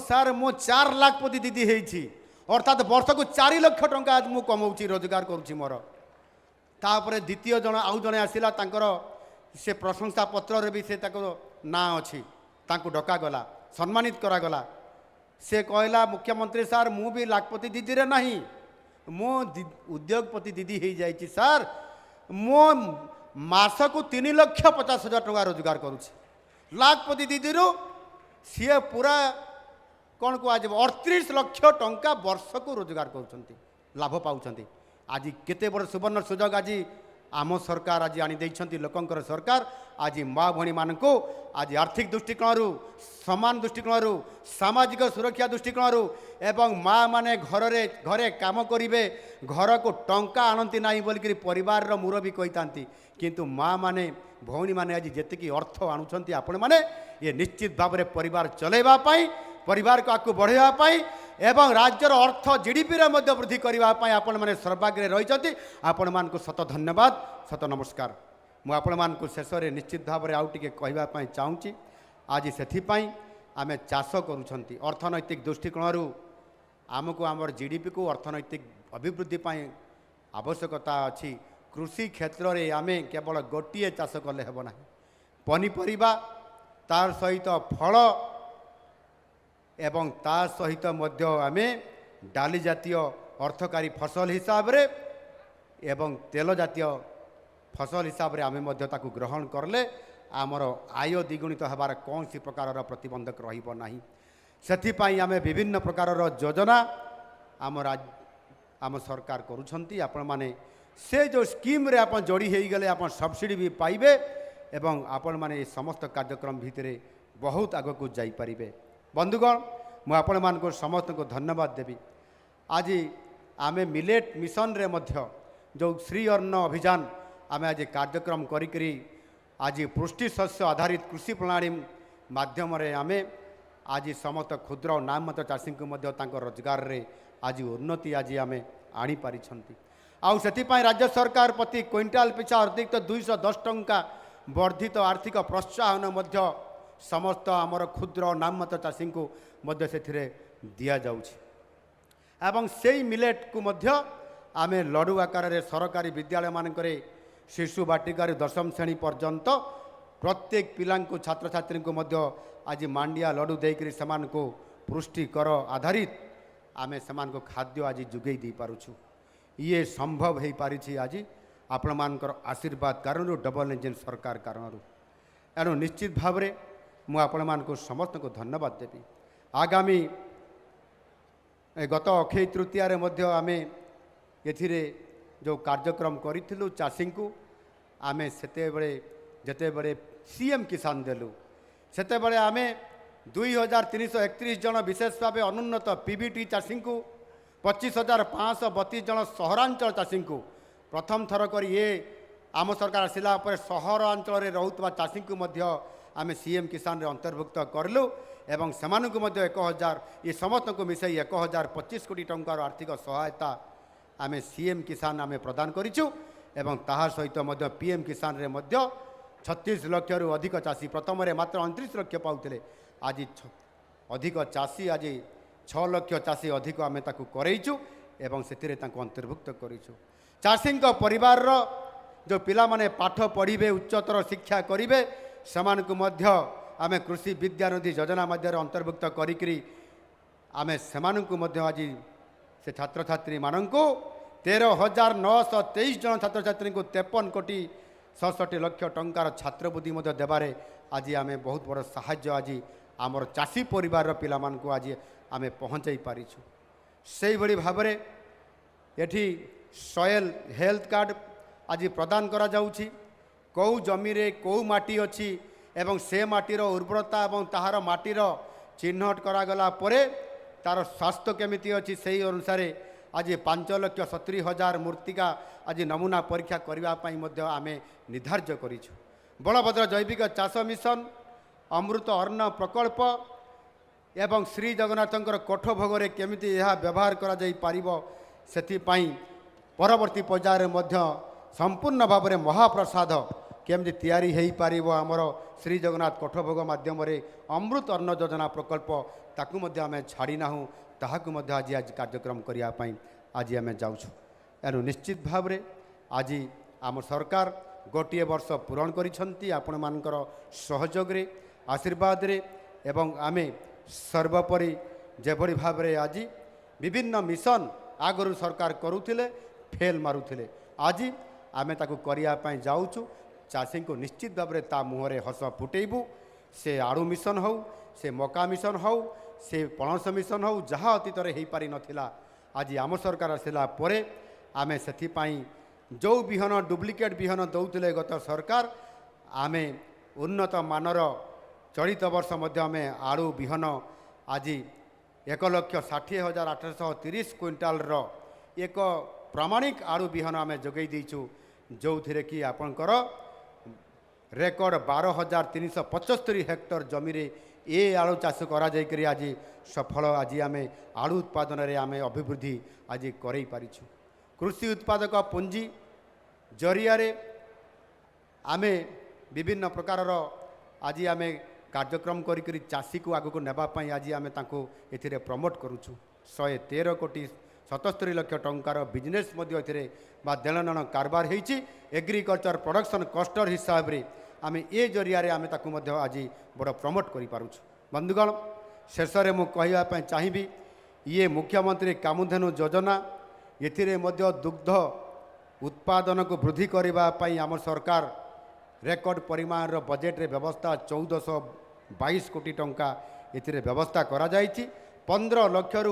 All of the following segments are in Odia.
ସାର୍ ମୁଁ 4 ଲାख ପ୍ରତି ଦିଦି ହେଇଛି ଅର୍ଥାତ୍ ବର୍ଷକୁ 4 ଲକ୍ଷ ଟଙ୍କା ଆଜି ମୁଁ କମାଉଛି ରୋଜଗାର କରୁଛି ମୋର। ତାପରେ ଦ୍ୱିତୀୟ ଜଣ ଆଉ ଜଣେ ଆସିଲା ତାଙ୍କର ସେ ପ୍ରଶଂସା ପତ୍ରରେ ବି ସେ ତାଙ୍କ ନାଁ ଅଛି ତାଙ୍କୁ ଡକାଗଲା ସମ୍ମାନିତ କରାଗଲା। ସେ କହିଲା ମୁଖ୍ୟମନ୍ତ୍ରୀ ସାର୍ ମୁଁ ବି ଲାଖପତି ଦିଦିରେ ନାହିଁ ମୁଁ ଉଦ୍ୟୋଗପତି ଦିଦି ହେଇଯାଇଛି ସାର୍ ମୁଁ ମାସକୁ 3,50,000 ଟଙ୍କା ରୋଜଗାର କରୁଛି। ଲାଖପତି ଦିଦିରୁ ସିଏ ପୁରା କ'ଣ କୁହାଯିବ 38 ଲକ୍ଷ ଟଙ୍କା ବର୍ଷକୁ ରୋଜଗାର କରୁଛନ୍ତି ଲାଭ ପାଉଛନ୍ତି। ଆଜି କେତେ ବଡ଼ ସୁବର୍ଣ୍ଣ ସୁଯୋଗ ଆଜି ଆମ ସରକାର ଆଜି ଆଣିଦେଇଛନ୍ତି ଲୋକଙ୍କର ସରକାର। ଆଜି ମା ଭଉଣୀମାନଙ୍କୁ ଆଜି ଆର୍ଥିକ ଦୃଷ୍ଟିକୋଣରୁ ସମାନ ଦୃଷ୍ଟିକୋଣରୁ ସାମାଜିକ ସୁରକ୍ଷା ଦୃଷ୍ଟିକୋଣରୁ ଏବଂ ମା ମାନେ ଘରେ କାମ କରିବେ ଘରକୁ ଟଙ୍କା ଆଣନ୍ତି ନାହିଁ ବୋଲିକରି ପରିବାରର ମୁରବୀ କହିଥାନ୍ତି କିନ୍ତୁ ମା ମାନେ ଭଉଣୀମାନେ ଆଜି ଯେତିକି ଅର୍ଥ ଆଣୁଛନ୍ତି ଆପଣମାନେ ଇଏ ନିଶ୍ଚିତ ଭାବରେ ପରିବାର ଚଳାଇବା ପାଇଁ ପରିବାରକୁ ଆଗକୁ ବଢ଼ାଇବା ପାଇଁ ଏବଂ ରାଜ୍ୟର ଅର୍ଥ ଜିଡିପିରେ ମଧ୍ୟ ବୃଦ୍ଧି କରିବା ପାଇଁ ଆପଣମାନେ ସର୍ବାଗ୍ରେ ରହିଛନ୍ତି। ଆପଣମାନଙ୍କୁ ଶତ ଧନ୍ୟବାଦ ଶତ ନମସ୍କାର। ମୁଁ ଆପଣମାନଙ୍କୁ ଶେଷରେ ନିଶ୍ଚିତ ଭାବରେ ଆଉ ଟିକେ କହିବା ପାଇଁ ଚାହୁଁଛି ଆଜି ସେଥିପାଇଁ ଆମେ ଚାଷ କରୁଛନ୍ତି ଅର୍ଥନୈତିକ ଦୃଷ୍ଟିକୋଣରୁ ଆମକୁ ଆମର ଜିଡିପିକୁ ଅର୍ଥନୈତିକ ଅଭିବୃଦ୍ଧି ପାଇଁ ଆବଶ୍ୟକତା ଅଛି। କୃଷି କ୍ଷେତ୍ରରେ ଆମେ କେବଳ ଗୋଟିଏ ଚାଷ କଲେ ହେବ ନାହିଁ ପନିପରିବା ତାର ସହିତ ଫଳ ଏବଂ ତା ସହିତ ମଧ୍ୟ ଆମେ ଡାଲି ଜାତୀୟ ଅର୍ଥକାରୀ ଫସଲ ହିସାବରେ ଏବଂ ତେଲ ଜାତୀୟ ଫସଲ ହିସାବରେ ଆମେ ମଧ୍ୟ ତାକୁ ଗ୍ରହଣ କଲେ ଆମର ଆୟ ଦ୍ୱିଗୁଣିତ ହେବାର କୌଣସି ପ୍ରକାରର ପ୍ରତିବନ୍ଧକ ରହିବ ନାହିଁ। ସେଥିପାଇଁ ଆମେ ବିଭିନ୍ନ ପ୍ରକାରର ଯୋଜନା ଆମ ସରକାର କରୁଛନ୍ତି। ଆପଣମାନେ ସେ ଯେଉଁ ସ୍କିମ୍ରେ ଆପଣ ଯୋଡ଼ି ହୋଇଗଲେ ଆପଣ ସବସିଡ଼ି ବି ପାଇବେ ଏବଂ ଆପଣମାନେ ଏ ସମସ୍ତ କାର୍ଯ୍ୟକ୍ରମ ଭିତରେ ବହୁତ ଆଗକୁ ଯାଇପାରିବେ। ବନ୍ଧୁଗଣ ମୁଁ ଆପଣମାନଙ୍କୁ ସମସ୍ତଙ୍କୁ ଧନ୍ୟବାଦ ଦେବି। ଆଜି ଆମେ ମିଲେଟ୍ ମିଶନରେ ମଧ୍ୟ ଯେଉଁ ଶ୍ରୀ ଅନ୍ନ ଅଭିଯାନ ଆମେ ଆଜି କାର୍ଯ୍ୟକ୍ରମ କରିକିରି ଆଜି ପୃଷ୍ଟି ଶସ୍ୟ ଆଧାରିତ କୃଷି ପ୍ରଣାଳୀ ମାଧ୍ୟମରେ ଆମେ ଆଜି ସମସ୍ତ କ୍ଷୁଦ୍ର ଓ ନାମମାତ୍ର ଚାଷୀଙ୍କୁ ମଧ୍ୟ ତାଙ୍କ ରୋଜଗାରରେ ଆଜି ଉନ୍ନତି ଆଜି ଆମେ ଆଣିପାରିଛନ୍ତି। ଆଉ ସେଥିପାଇଁ ରାଜ୍ୟ ସରକାର ପ୍ରତି କ୍ୱିଣ୍ଟାଲ ପିଛା ଅତିରିକ୍ତ 210 ଟଙ୍କା ବର୍ଦ୍ଧିତ ଆର୍ଥିକ ପ୍ରୋତ୍ସାହନ ମଧ୍ୟ ସମସ୍ତ ଆମର କ୍ଷୁଦ୍ର ନାମମାତ୍ର ଚାଷୀଙ୍କୁ ମଧ୍ୟ ସେଥିରେ ଦିଆଯାଉଛି ଏବଂ ସେଇ ମିଲେଟ୍କୁ ମଧ୍ୟ ଆମେ ଲଡ଼ୁ ଆକାରରେ ସରକାରୀ ବିଦ୍ୟାଳୟମାନଙ୍କରେ ଶିଶୁ ବାଟିକାରୁ 10ମ ଶ୍ରେଣୀ ପର୍ଯ୍ୟନ୍ତ ପ୍ରତ୍ୟେକ ପିଲାଙ୍କୁ ଛାତ୍ରଛାତ୍ରୀଙ୍କୁ ମଧ୍ୟ ଆଜି ମାଣ୍ଡିଆ ଲଡ଼ୁ ଦେଇକରି ସେମାନଙ୍କୁ ପୃଷ୍ଟିକର ଆଧାରିତ ଆମେ ସେମାନଙ୍କୁ ଖାଦ୍ୟ ଆଜି ଯୋଗାଇ ଦେଇପାରୁଛୁ। ଇଏ ସମ୍ଭବ ହୋଇପାରିଛି ଆଜି ଆପଣମାନଙ୍କର ଆଶୀର୍ବାଦ କାରଣରୁ ଡବଲ ଇଞ୍ଜିନ୍ ସରକାର କାରଣରୁ। ଏଣୁ ନିଶ୍ଚିତ ଭାବରେ ମୁଁ ଆପଣମାନଙ୍କୁ ସମସ୍ତଙ୍କୁ ଧନ୍ୟବାଦ ଦେବି। ଆଗାମୀ ଗତ ଅକ୍ଷୟ ତୃତୀୟାରେ ମଧ୍ୟ ଆମେ ଏଥିରେ ଯେଉଁ କାର୍ଯ୍ୟକ୍ରମ କରିଥିଲୁ ଚାଷୀଙ୍କୁ ଆମେ ଯେତେବେଳେ ସିଏମ୍ କିଷାନ ଦେଲୁ ସେତେବେଳେ ଆମେ 2,331 ଜଣ ବିଶେଷ ଭାବେ ଅନୁନ୍ନତ ପିବିଟି ଚାଷୀଙ୍କୁ 25,532 ଜଣ ସହରାଞ୍ଚଳ ଚାଷୀଙ୍କୁ ପ୍ରଥମ ଥର କରି ଆମ ସରକାର ଆସିଲା ପରେ ସହରାଞ୍ଚଳରେ ରହୁଥିବା ଚାଷୀଙ୍କୁ ମଧ୍ୟ ଆମେ ସିଏମ୍ କିଷାନରେ ଅନ୍ତର୍ଭୁକ୍ତ କରିଲୁ ଏବଂ ସେମାନଙ୍କୁ ମଧ୍ୟ 1,000 ଏ ସମସ୍ତଙ୍କୁ ମିଶାଇ 1,025 କୋଟି ଟଙ୍କାର ଆର୍ଥିକ ସହାୟତା ଆମେ ସିଏମ୍ କିଷାନ ଆମେ ପ୍ରଦାନ କରିଛୁ ଏବଂ ତାହା ସହିତ ମଧ୍ୟ ପିଏମ୍ କିଷାନରେ ମଧ୍ୟ 36 ଲକ୍ଷରୁ ଅଧିକ ଚାଷୀ ପ୍ରଥମରେ ମାତ୍ର 29 ଲକ୍ଷ ପାଉଥିଲେ ଆଜି ଅଧିକ ଚାଷୀ ଆଜି 6 ଲକ୍ଷ ଚାଷୀ ଅଧିକ ଆମେ ତାକୁ କରେଇଛୁ ଏବଂ ସେଥିରେ ତାଙ୍କୁ ଅନ୍ତର୍ଭୁକ୍ତ କରିଛୁ। ଚାଷୀଙ୍କ ପରିବାରର ଯେଉଁ ପିଲାମାନେ ପାଠ ପଢ଼ିବେ ଉଚ୍ଚତର ଶିକ୍ଷା କରିବେ ସେମାନଙ୍କୁ ମଧ୍ୟ ଆମେ କୃଷି ବିଦ୍ୟାନିଧି ଯୋଜନା ମଧ୍ୟରେ ଅନ୍ତର୍ଭୁକ୍ତ କରିକିରି ଆମେ ସେମାନଙ୍କୁ ମଧ୍ୟ ଆଜି ସେ ଛାତ୍ରଛାତ୍ରୀମାନଙ୍କୁ 13,923 ଜଣ ଛାତ୍ରଛାତ୍ରୀଙ୍କୁ 53 କୋଟି 67 ଲକ୍ଷ ଟଙ୍କାର ଛାତ୍ରବୃତ୍ତି ମଧ୍ୟ ଦେବାରେ ଆଜି ଆମେ ବହୁତ ବଡ଼ ସାହାଯ୍ୟ ଆଜି ଆମର ଚାଷୀ ପରିବାରର ପିଲାମାନଙ୍କୁ ଆଜି ଆମେ ପହଞ୍ଚାଇ ପାରିଛୁ। ସେଇଭଳି ଭାବରେ ଏଠି ସଏଲ ହେଲ୍ଥ କାର୍ଡ଼ ଆଜି ପ୍ରଦାନ କରାଯାଉଛି। କେଉଁ ଜମିରେ କେଉଁ ମାଟି ଅଛି ଏବଂ ସେ ମାଟିର ଉର୍ବରତା ଏବଂ ତାହାର ମାଟିର ଚିହ୍ନଟ କରାଗଲା ପରେ ତାର ସ୍ୱାସ୍ଥ୍ୟ କେମିତି ଅଛି ସେହି ଅନୁସାରେ ଆଜି 5,70,000 ମୂର୍ତ୍ତିକା ଆଜି ନମୁନା ପରୀକ୍ଷା କରିବା ପାଇଁ ମଧ୍ୟ ଆମେ ନିର୍ଦ୍ଧାର୍ଯ୍ୟ କରିଛୁ। ବଳଭଦ୍ର ଜୈବିକ ଚାଷ ମିଶନ ଅମୃତ ଅନ୍ନ ପ୍ରକଳ୍ପ ଏବଂ ଶ୍ରୀ ଜଗନ୍ନାଥଙ୍କର କୋଠ ଭୋଗରେ କେମିତି ଏହା ବ୍ୟବହାର କରାଯାଇପାରିବ ସେଥିପାଇଁ ପରବର୍ତ୍ତୀ ପର୍ଯ୍ୟାୟରେ ମଧ୍ୟ ସମ୍ପୂର୍ଣ୍ଣ ଭାବରେ ମହାପ୍ରସାଦ କେମିତି ତିଆରି ହୋଇପାରିବ ଆମର ଶ୍ରୀ ଜଗନ୍ନାଥ କୋଠ ଭୋଗ ମାଧ୍ୟମରେ ଅମୃତ ଅନ୍ନ ଯୋଜନା ପ୍ରକଳ୍ପ ତାକୁ ମଧ୍ୟ ଆମେ ଛାଡ଼ି ନାହୁଁ, ତାହାକୁ ମଧ୍ୟ ଆଜି କାର୍ଯ୍ୟକ୍ରମ କରିବା ପାଇଁ ଆଜି ଆମେ ଯାଉଛୁ। ଏଣୁ ନିଶ୍ଚିତ ଭାବରେ ଆଜି ଆମ ସରକାର ଗୋଟିଏ ବର୍ଷ ପୂରଣ କରିଛନ୍ତି ଆପଣମାନଙ୍କର ସହଯୋଗରେ, ଆଶୀର୍ବାଦରେ, ଏବଂ ଆମେ ସର୍ବୋପରି ଯେଭଳି ଭାବରେ ଆଜି ବିଭିନ୍ନ ମିଶନ ଆଗରୁ ସରକାର କରୁଥିଲେ, ଫେଲ୍ ମାରୁଥିଲେ, ଆଜି ଆମେ ତାକୁ କରିବା ପାଇଁ ଯାଉଛୁ। ଚାଷୀଙ୍କୁ ନିଶ୍ଚିତ ଭାବରେ ତା ମୁହଁରେ ହସ ଫୁଟେଇବୁ। ସେ ଆଳୁ ମିଶନ ହେଉ, ସେ ମକା ମିଶନ ହେଉ, ସେ ପଣସ ମିଶନ ହେଉ, ଯାହା ଅତୀତରେ ହୋଇପାରିନଥିଲା, ଆଜି ଆମ ସରକାର ଆସିଲା ପରେ ଆମେ ସେଥିପାଇଁ ଯେଉଁ ବିହନ ଡୁପ୍ଲିକେଟ୍ ବିହନ ଦେଉଥିଲେ ଗତ ସରକାର, ଆମେ ଉନ୍ନତ ମାନର ଚଳିତ ବର୍ଷ ମଧ୍ୟ ଆମେ ଆଳୁ ବିହନ ଆଜି 1,60,830 କ୍ୱିଣ୍ଟାଲର ଏକ ପ୍ରାମାଣିକ ଆଳୁ ବିହନ ଆମେ ଯୋଗାଇ ଦେଇଛୁ, ଯେଉଁଥିରେ କି ଆପଣଙ୍କର ରେକର୍ଡ 12,375 ହେକ୍ଟର ଜମିରେ ଏ ଆଳୁ ଚାଷ କରାଯାଇକରି ଆଜି ସଫଳ ଆଜି ଆମେ ଆଳୁ ଉତ୍ପାଦନରେ ଆମେ ଅଭିବୃଦ୍ଧି ଆଜି କରେଇ ପାରିଛୁ। କୃଷି ଉତ୍ପାଦକ ପୁଞ୍ଜି ଜରିଆରେ ଆମେ ବିଭିନ୍ନ ପ୍ରକାରର ଆଜି ଆମେ କାର୍ଯ୍ୟକ୍ରମ କରିକରି ଚାଷୀକୁ ଆଗକୁ ନେବା ପାଇଁ ଆଜି ଆମେ ତାଙ୍କୁ ଏଥିରେ ପ୍ରମୋଟ କରୁଛୁ। 113,77 ଲକ୍ଷ ଟଙ୍କାର ବିଜନେସ୍ ମଧ୍ୟ ଏଥିରେ ବା ଦେଣନେଣ କାରବାର ହେଇଛି। ଏଗ୍ରିକଲଚର ପ୍ରଡକ୍ସନ୍ କ୍ଲଷ୍ଟର ହିସାବରେ ଆମେ ଏ ଜରିଆରେ ଆମେ ତାକୁ ମଧ୍ୟ ଆଜି ବଡ଼ ପ୍ରମୋଟ କରିପାରୁଛୁ। ବନ୍ଧୁଗଣ, ଶେଷରେ ମୁଁ କହିବା ପାଇଁ ଚାହିଁବି, ଇଏ ମୁଖ୍ୟମନ୍ତ୍ରୀ କାମଧେନୁ ଯୋଜନା, ଏଥିରେ ମଧ୍ୟ ଦୁଗ୍ଧ ଉତ୍ପାଦନକୁ ବୃଦ୍ଧି କରିବା ପାଇଁ ଆମ ସରକାର ରେକର୍ଡ ପରିମାଣର ବଜେଟ୍ରେ ବ୍ୟବସ୍ଥା 1,422 କୋଟି ଟଙ୍କା ଏଥିରେ ବ୍ୟବସ୍ଥା କରାଯାଇଛି। 15 ଲକ୍ଷରୁ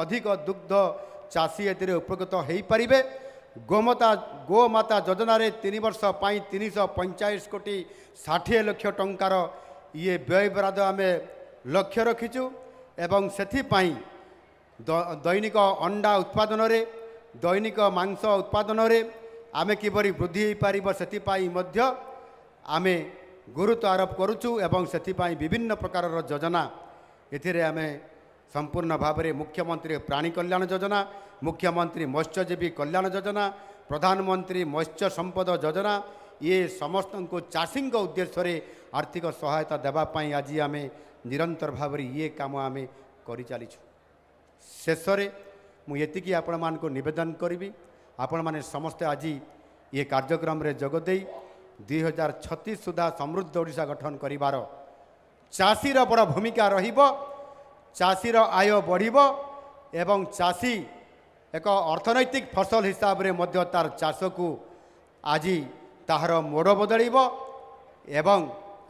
ଅଧିକ ଦୁଗ୍ଧ ଚାଷୀ ଏଥିରେ ଉପକୃତ ହୋଇପାରିବେ। ଗୋମାତା ଯୋଜନାରେ 3 ବର୍ଷ ପାଇଁ 345 କୋଟି 60 ଲକ୍ଷ ଟଙ୍କାର ଇଏ ବ୍ୟୟବରାଦ ଆମେ ଲକ୍ଷ୍ୟ ରଖିଛୁ ଏବଂ ସେଥିପାଇଁ ଦୈନିକ ଅଣ୍ଡା ଉତ୍ପାଦନରେ, ଦୈନିକ ମାଂସ ଉତ୍ପାଦନରେ ଆମେ କିପରି ବୃଦ୍ଧି ହୋଇପାରିବ ସେଥିପାଇଁ ମଧ୍ୟ ଆମେ ଗୁରୁତ୍ୱ ଆରୋପ କରୁଛୁ ଏବଂ ସେଥିପାଇଁ ବିଭିନ୍ନ ପ୍ରକାରର ଯୋଜନା ଏଥିରେ ଆମେ ସମ୍ପୂର୍ଣ୍ଣ ଭାବରେ ମୁଖ୍ୟମନ୍ତ୍ରୀ ପ୍ରାଣୀ କଲ୍ୟାଣ ଯୋଜନା, ମୁଖ୍ୟମନ୍ତ୍ରୀ ମତ୍ସ୍ୟଜୀବୀ କଲ୍ୟାଣ ଯୋଜନା, ପ୍ରଧାନମନ୍ତ୍ରୀ ମତ୍ସ୍ୟ ସମ୍ପଦ ଯୋଜନା, ଇଏ ସମସ୍ତଙ୍କୁ ଚାଷୀଙ୍କ ଉଦ୍ଦେଶ୍ୟରେ ଆର୍ଥିକ ସହାୟତା ଦେବା ପାଇଁ ଆଜି ଆମେ ନିରନ୍ତର ଭାବରେ ଇଏ କାମ ଆମେ କରିଚାଲିଛୁ। ଶେଷରେ ମୁଁ ଏତିକି ଆପଣମାନଙ୍କୁ ନିବେଦନ କରିବି, ଆପଣମାନେ ସମସ୍ତେ ଆଜି ଏ କାର୍ଯ୍ୟକ୍ରମରେ ଯୋଗ ଦେଇ 2036 ସୁଦ୍ଧା ସମୃଦ୍ଧ ଓଡ଼ିଶା ଗଠନ କରିବାର ଚାଷୀର ବଡ଼ ଭୂମିକା ରହିବ। ଚାଷୀର ଆୟ ବଢ଼ିବ ଏବଂ ଚାଷୀ ଏକ ଅର୍ଥନୈତିକ ଫସଲ ହିସାବରେ ମଧ୍ୟ ତାର ଚାଷକୁ ଆଜି ତାହାର ମୋଡ଼ ବଦଳିବ ଏବଂ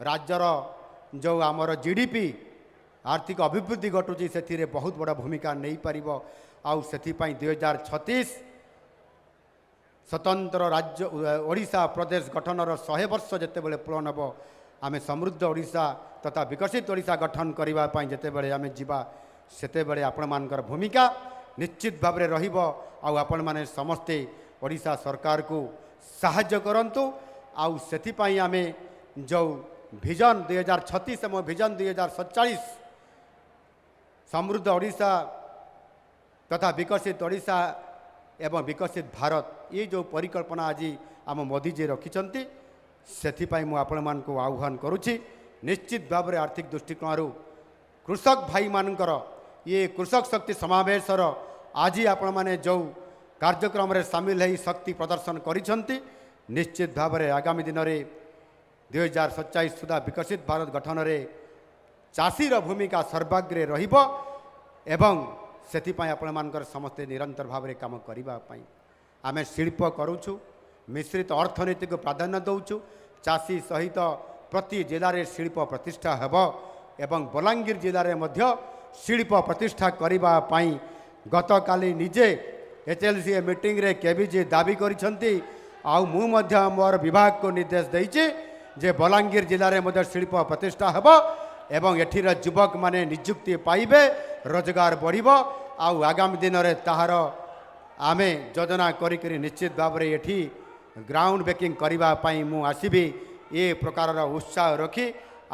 ରାଜ୍ୟର ଯେଉଁ ଆମର ଜିଡିପି ଆର୍ଥିକ ଅଭିବୃଦ୍ଧି ଘଟୁଛି ସେଥିରେ ବହୁତ ବଡ଼ ଭୂମିକା ନେଇପାରିବ। ଆଉ ସେଥିପାଇଁ 2036 ସ୍ୱତନ୍ତ୍ର ରାଜ୍ୟ ଓଡ଼ିଶା ପ୍ରଦେଶ ଗଠନର 100 ବର୍ଷ ଯେତେବେଳେ ପୂରଣ ହେବ, ଆମେ ସମୃଦ୍ଧ ଓଡ଼ିଶା ତଥା ବିକଶିତ ଓଡ଼ିଶା ଗଠନ କରିବା ପାଇଁ ଯେତେବେଳେ ଆମେ ଯିବା, ସେତେବେଳେ ଆପଣମାନଙ୍କର ଭୂମିକା ନିଶ୍ଚିତ ଭାବରେ ରହିବ। ଆଉ ଆପଣମାନେ ସମସ୍ତେ ଓଡ଼ିଶା ସରକାରକୁ ସାହାଯ୍ୟ କରନ୍ତୁ। ଆଉ ସେଥିପାଇଁ ଆମେ ଯେଉଁ ଭିଜନ 2036 ଏବଂ ଭିଜନ 2047 ସମୃଦ୍ଧ ଓଡ଼ିଶା ତଥା ବିକଶିତ ଓଡ଼ିଶା ଏବଂ ବିକଶିତ ଭାରତ, ଏ ଯେଉଁ ପରିକଳ୍ପନା ଆଜି ଆମ ମୋଦିଜୀ ରଖିଛନ୍ତି, ସେଥିପାଇଁ ମୁଁ ଆପଣମାନଙ୍କୁ ଆହ୍ୱାନ କରୁଛି, ନିଶ୍ଚିତ ଭାବରେ ଆର୍ଥିକ ଦୃଷ୍ଟିକୋଣରୁ କୃଷକ ଭାଇମାନଙ୍କର ଇଏ କୃଷକ ଶକ୍ତି ସମାବେଶର ଆଜି ଆପଣମାନେ ଯେଉଁ କାର୍ଯ୍ୟକ୍ରମରେ ସାମିଲ ହୋଇ ଶକ୍ତି ପ୍ରଦର୍ଶନ କରିଛନ୍ତି, ନିଶ୍ଚିତ ଭାବରେ ଆଗାମୀ ଦିନରେ 2047 ସୁଦ୍ଧା ବିକଶିତ ଭାରତ ଗଠନରେ ଚାଷୀର ଭୂମିକା ସର୍ବାଗ୍ରେ ରହିବ ଏବଂ ସେଥିପାଇଁ ଆପଣମାନଙ୍କର ସମସ୍ତେ ନିରନ୍ତର ଭାବରେ କାମ କରିବା ପାଇଁ ଆମେ ଶିଳ୍ପ କରୁଛୁ, ମିଶ୍ରିତ ଅର୍ଥନୀତିକୁ ପ୍ରାଧାନ୍ୟ ଦେଉଛୁ। ଚାଷୀ ସହିତ ପ୍ରତି ଜିଲ୍ଲାରେ ଶିଳ୍ପ ପ୍ରତିଷ୍ଠା ହେବ ଏବଂ ବଲାଙ୍ଗୀର ଜିଲ୍ଲାରେ ମଧ୍ୟ ଶିଳ୍ପ ପ୍ରତିଷ୍ଠା କରିବା ପାଇଁ ଗତକାଲି ନିଜେ HLCA ମିଟିଂରେ କେବିଜି ଦାବି କରିଛନ୍ତି। ଆଉ ମୁଁ ମଧ୍ୟ ମୋର ବିଭାଗକୁ ନିର୍ଦ୍ଦେଶ ଦେଇଛି ଯେ ବଲାଙ୍ଗୀର ଜିଲ୍ଲାରେ ମଧ୍ୟ ଶିଳ୍ପ ପ୍ରତିଷ୍ଠା ହେବ ଏବଂ ଏଠିର ଯୁବକମାନେ ନିଯୁକ୍ତି ପାଇବେ, ରୋଜଗାର ବଢ଼ିବ। ଆଉ ଆଗାମୀ ଦିନରେ ତାହାର ଆମେ ଯୋଜନା କରିକରି ନିଶ୍ଚିତ ଭାବରେ ଏଠି ଗ୍ରାଉଣ୍ଡ ବ୍ରେକିଂ କରିବା ପାଇଁ ମୁଁ ଆସିବି। ଏ ପ୍ରକାରର ଉତ୍ସାହ ରଖି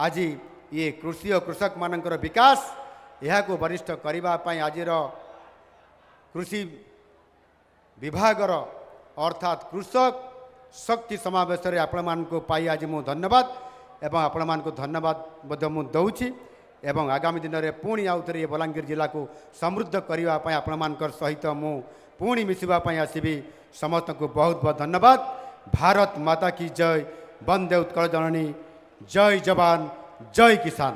ଆଜି ଇଏ କୃଷି ଓ କୃଷକମାନଙ୍କର ବିକାଶ ଏହାକୁ ବରିଷ୍ଠ କରିବା ପାଇଁ ଆଜିର କୃଷି ବିଭାଗର ଅର୍ଥାତ୍ କୃଷକ ଶକ୍ତି ସମାବେଶରେ ଆପଣମାନଙ୍କୁ ପାଇ ଆଜି ମୁଁ ଧନ୍ୟବାଦ ଏବଂ ଆପଣମାନଙ୍କୁ ଧନ୍ୟବାଦ ମଧ୍ୟ ମୁଁ ଦେଉଛି ଏବଂ ଆଗାମୀ ଦିନରେ ପୁଣି ଆଉ ଥରେ ଏ ବଲାଙ୍ଗୀର ଜିଲ୍ଲାକୁ ସମୃଦ୍ଧ କରିବା ପାଇଁ ଆପଣମାନଙ୍କର ସହିତ ମୁଁ ପୁଣି ମିଶିବା ପାଇଁ ଆସିବି। ସମସ୍ତଙ୍କୁ ବହୁତ ବହୁତ ଧନ୍ୟବାଦ। ଭାରତ ମାତା କି ଜୟ। ବନ୍ଦେ ଉତ୍କଳ ଜନନୀ। ଜୟ ଯବାନ ଜୟ କିଷାନ।